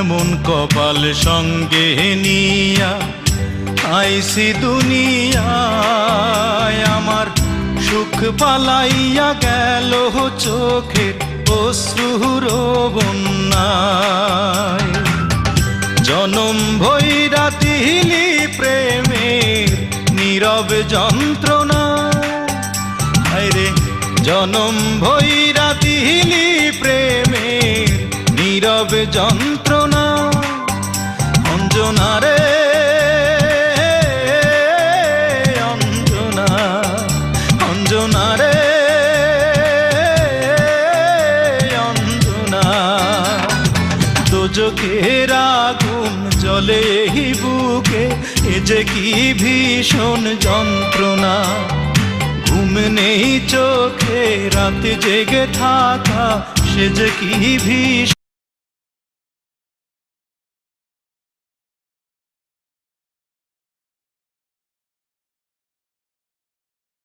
এমন কপাল সঙ্গে নিয়া আইসি দুনিয়ায়, আমার সুখ পালাইয়া গেল চোখের অশ্রুর বন্যায়। জনম ভৈরা দিলি প্রেমের নীরব যন্ত্রণা, হায়রে জনম ভৈরা দিলি প্রেমের নীরব যন্ত্রণা। অঞ্জনা রে অঞ্জনা, অঞ্জনা রে অঞ্জনা, দোজখের আগুন জ্বলে এই বুকে, এ যে কি ভীষণ যন্ত্রণা। ঘুম নেই চোখে রাতে জেগে থাকা, সে যে কি ভীষণ